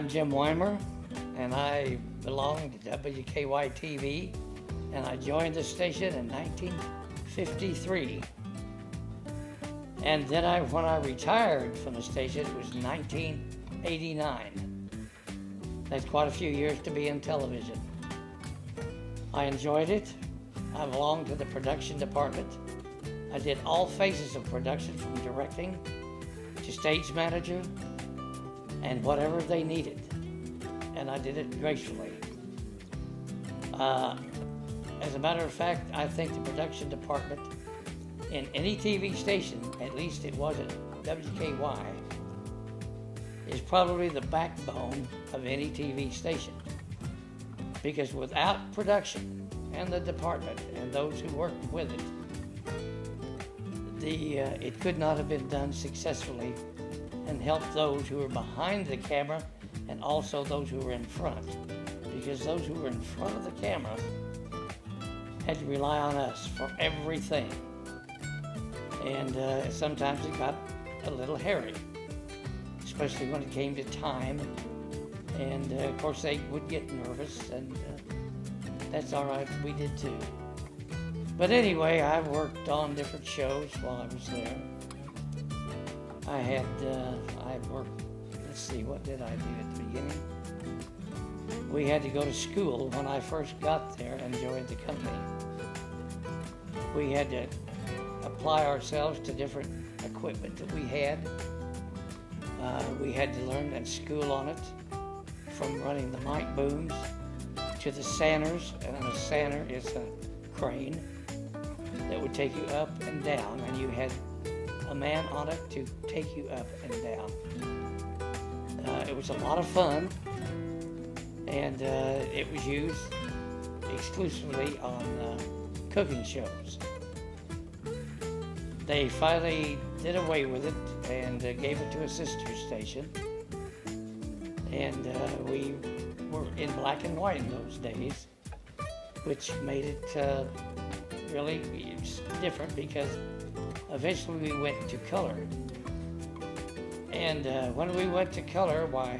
I'm Jim Wimer, and I belong to WKY-TV, and I joined the station in 1953. And then when I retired from the station, it was 1989. That's quite a few years to be in television. I enjoyed it. I belonged to the production department. I did all phases of production, from directing to stage manager and whatever they needed. And I did it gracefully. As a matter of fact, I think the production department in any TV station, at least it was at WKY, is probably the backbone of any TV station. Because without production and the department and those who worked with it, it could not have been done successfully and helped those who were behind the camera and also those who were in front. Because those who were in front of the camera had to rely on us for everything. And sometimes it got a little hairy, especially when it came to time. And of course they would get nervous, and that's all right, we did too. But anyway, I worked on different shows while I was there. I worked, let's see, what did I do at the beginning? We had to go to school when I first got there and joined the company. We had to apply ourselves to different equipment that we had. We had to learn and school on it, from running the mic booms to the sanders, and a sander is a crane that would take you up and down, and you had a man on it to take you up and down. It was a lot of fun, and it was used exclusively on cooking shows. They finally did away with it and gave it to a sister station, and we were in black and white in those days, which made it really different, because eventually we went to color. And when we went to color, why,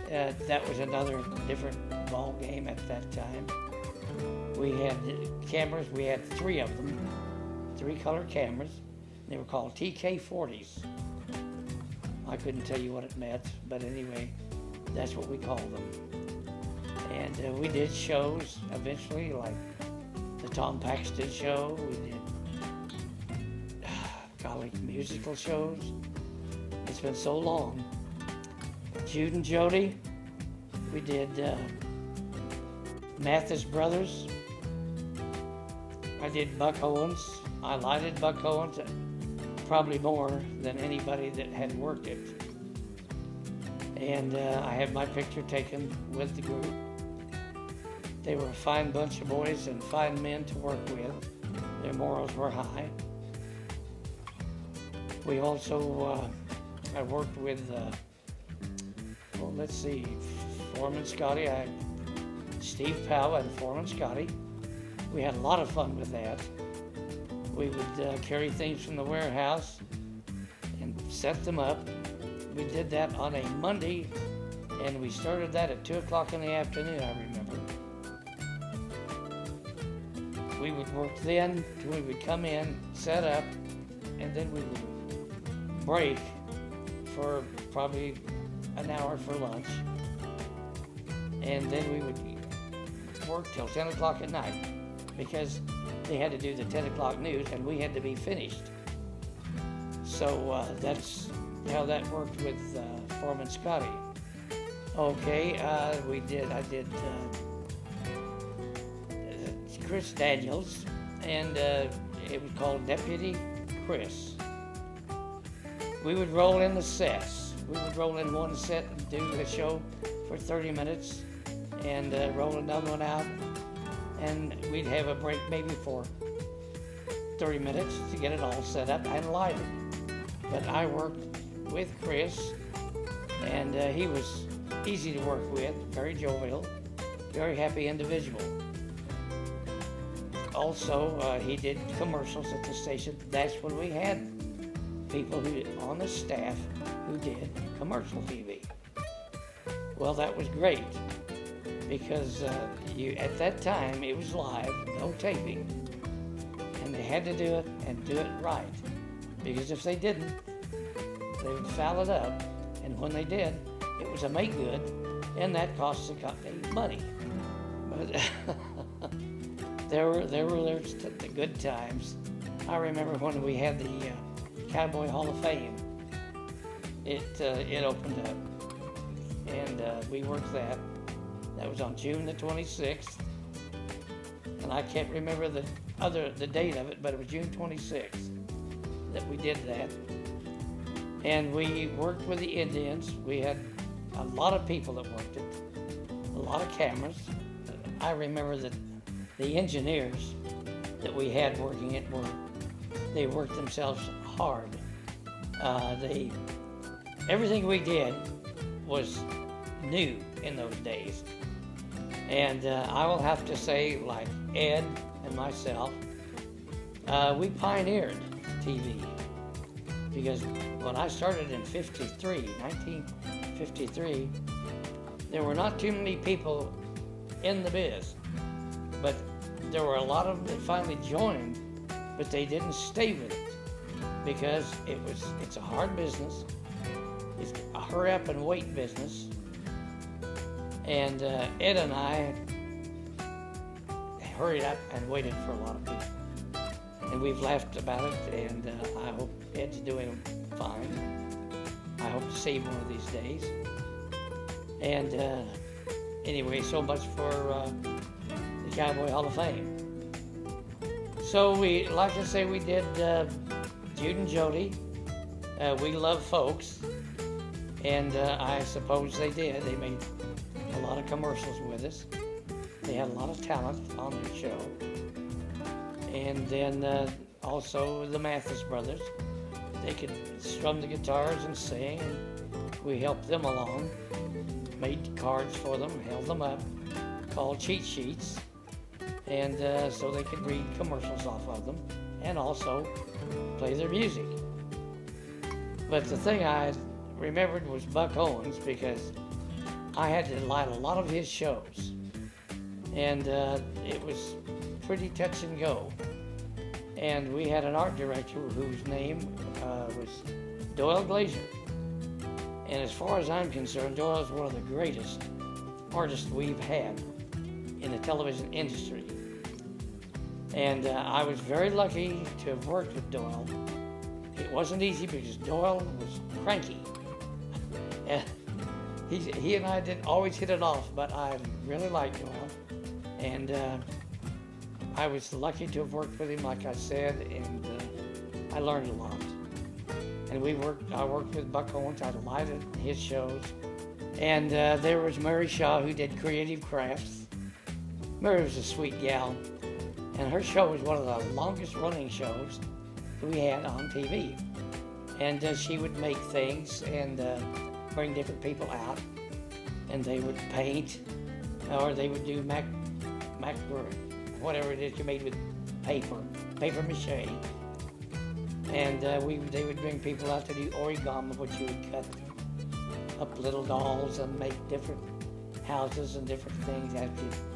that was another different ball game at that time. We had cameras, we had 3 of them, 3 color cameras. They were called TK40s. I couldn't tell you what it meant, but anyway, that's what we called them. And we did shows eventually, like the Tom Paxton show. We did musical shows. It's been so long. Jude and Jody. We did Mathis Brothers. I did Buck Owens. I lighted Buck Owens probably more than anybody that had worked it. And I had my picture taken with the group. They were a fine bunch of boys and fine men to work with. Their morals were high. We also, I worked with, let's see, Foreman Scotty, Steve Powell and Foreman Scotty. We had a lot of fun with that. We would carry things from the warehouse and set them up. We did that on a Monday, and we started that at 2 o'clock in the afternoon, I remember. We would work then, we would come in, set up, and then we would break for probably an hour for lunch. And then we would work till 10 o'clock at night, because they had to do the 10 o'clock news and we had to be finished. So that's how that worked with Foreman Scotty. Okay, I did Chris Daniels, and it was called Deputy Chris. We would roll in the sets. We would roll in one set and do the show for 30 minutes and roll another one out, and we'd have a break maybe for 30 minutes to get it all set up and lighted. But I worked with Chris, and he was easy to work with, very jovial, very happy individual. Also, he did commercials at the station. That's when we had people on the staff who did commercial TV. Well, that was great because at that time it was live, no taping, and they had to do it and do it right. Because if they didn't, they would foul it up, and when they did, it was a make good, and that cost the company money. But there were the good times. I remember when we had the Cowboy Hall of Fame. It opened up, and we worked that. That was on June the 26th, and I can't remember the date of it, but it was June 26th that we did that. And we worked with the Indians. We had a lot of people that worked it, a lot of cameras. I remember that the engineers that we had working it they worked themselves hard. Everything we did was new in those days. And I will have to say, like Ed and myself, we pioneered TV. Because when I started in 1953, there were not too many people in the biz. But there were a lot of them that finally joined, but they didn't stay with it. Because it's a hard business. It's a hurry up and wait business. And Ed and I hurried up and waited for a lot of people. And we've laughed about it, and I hope Ed's doing fine. I hope to see him one of these days. And anyway, so much for the Cowboy Hall of Fame. So we, like I say, we did Jude and Jody. We Love Folks. And I suppose they did. They made a lot of commercials with us. They had a lot of talent on their show. And then also the Mathis brothers. They could strum the guitars and sing, and we helped them along. Made cards for them, held them up, called cheat sheets, and so they could read commercials off of them, and also play their music. But the thing I remembered was Buck Owens, because I had to light a lot of his shows, and it was pretty touch and go. And we had an art director whose name was Doyle Glazier. And as far as I'm concerned, Doyle is one of the greatest artists we've had in the television industry. And I was very lucky to have worked with Doyle. It wasn't easy because Doyle was cranky. And he and I didn't always hit it off, but I really liked Doyle. And I was lucky to have worked with him, like I said, and I learned a lot. And I worked with Buck Owens. I lighted his shows. And there was Mary Shaw, who did Creative Crafts. Mary was a sweet gal, and her show was one of the longest running shows that we had on TV. And she would make things and bring different people out, and they would paint, or they would do whatever it is you made with paper mache. And they would bring people out to do origami, which you would cut up little dolls and make different houses and different things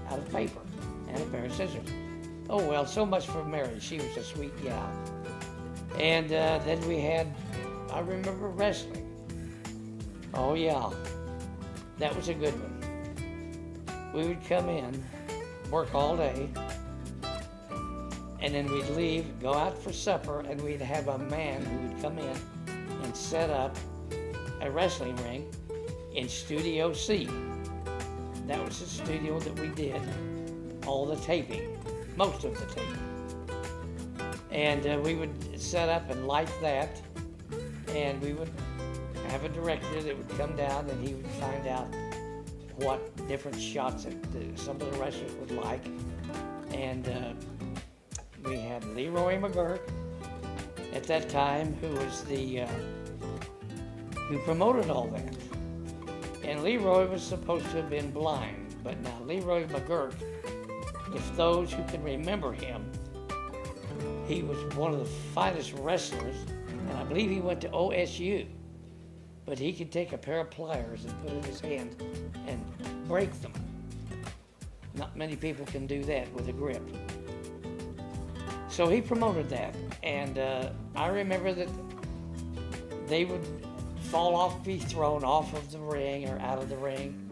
out of paper and a pair of scissors. Oh well, so much for Mary. She was a sweet gal. And then we had, I remember wrestling. Oh yeah, that was a good one. We would come in, work all day, and then we'd leave, go out for supper, and we'd have a man who would come in and set up a wrestling ring in Studio C. That was the studio that we did all the taping, most of the taping. And we would set up and light that, and we would have a director that would come down, and he would find out what different shots that some of the wrestlers would like. And we had Leroy McGurk at that time, who was who promoted all that. And Leroy was supposed to have been blind, but now Leroy McGurk, if those who can remember him, he was one of the finest wrestlers, and I believe he went to OSU. but he could take a pair of pliers and put it in his hand and break them. Not many people can do that with a grip. So he promoted that, and I remember that they would fall off, be thrown off of the ring or out of the ring,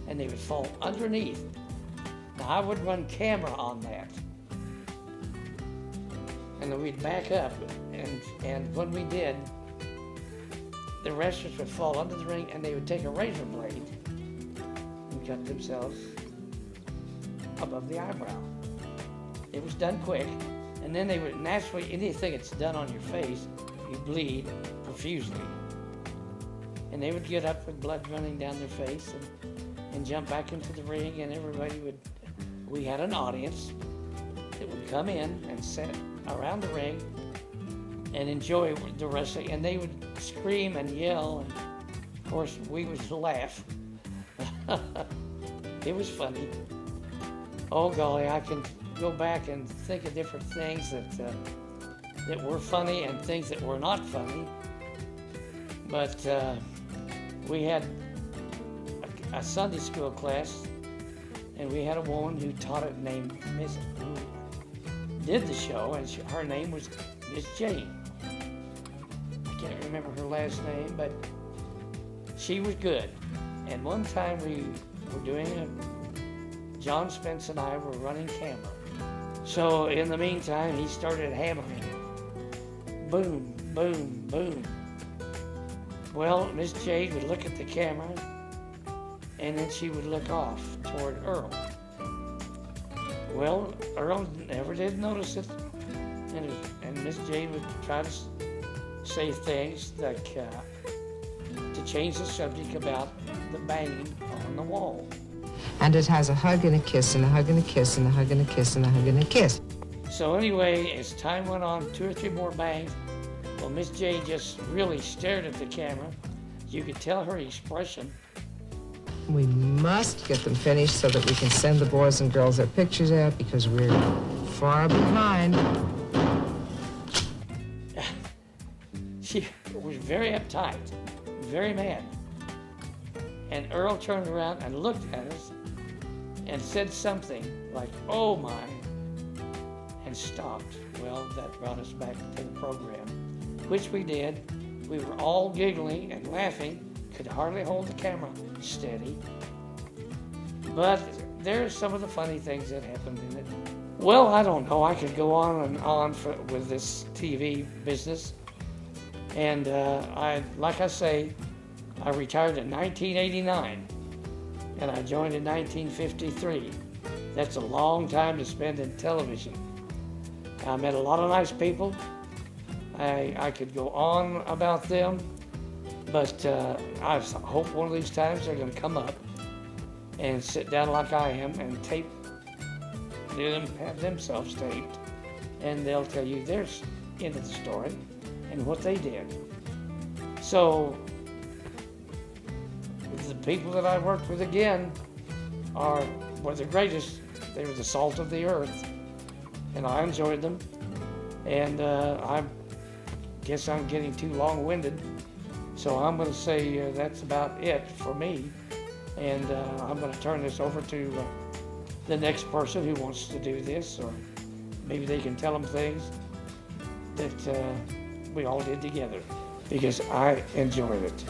and they would fall underneath. Now I would run camera on that, and then we'd back up, and when we did, the wrestlers would fall under the ring, and they would take a razor blade and cut themselves above the eyebrow. It was done quick, and then they would naturally, anything that's done on your face, you bleed profusely. And they would get up with blood running down their face and jump back into the ring, and everybody would, we had an audience that would come in and sit around the ring and enjoy the wrestling, and they would scream and yell, and of course we would laugh. It was funny. Oh golly, I can go back and think of different things that were funny and things that were not funny. But we had a Sunday school class, and we had a woman who taught it named Miss, who did the show, and her name was Miss Jane. I can't remember her last name, but she was good. And one time we were John Spence and I were running camera. So in the meantime, he started hammering. Boom, boom, boom. Well, Miss Jade would look at the camera, and then she would look off toward Earl. Well, Earl never did notice it, and Miss Jade would try to say things like to change the subject about the banging on the wall. And it has a hug and a kiss and a hug and a kiss and a hug and a kiss and a hug and a kiss. So anyway, as time went on, 2 or 3 more bangs. Well, Miss J just really stared at the camera. You could tell her expression. We must get them finished so that we can send the boys and girls their pictures out, because we're far behind. She was very uptight, very mad. And Earl turned around and looked at us and said something like, "Oh my," and stopped. Well, that brought us back to the program, which we did. We were all giggling and laughing, could hardly hold the camera steady. But there's some of the funny things that happened in it. Well, I don't know. I could go on and on with this TV business. And like I say, I retired in 1989, and I joined in 1953. That's a long time to spend in television. I met a lot of nice people. I could go on about them, but I hope one of these times they're going to come up and sit down like I am and tape them, have themselves taped, and they'll tell you their end of the story and what they did. So the people that I worked with again were the greatest. They were the salt of the earth, and I enjoyed them. And I guess I'm getting too long-winded, so I'm going to say that's about it for me. And I'm going to turn this over to the next person who wants to do this, or maybe they can tell them things that we all did together, because I enjoyed it.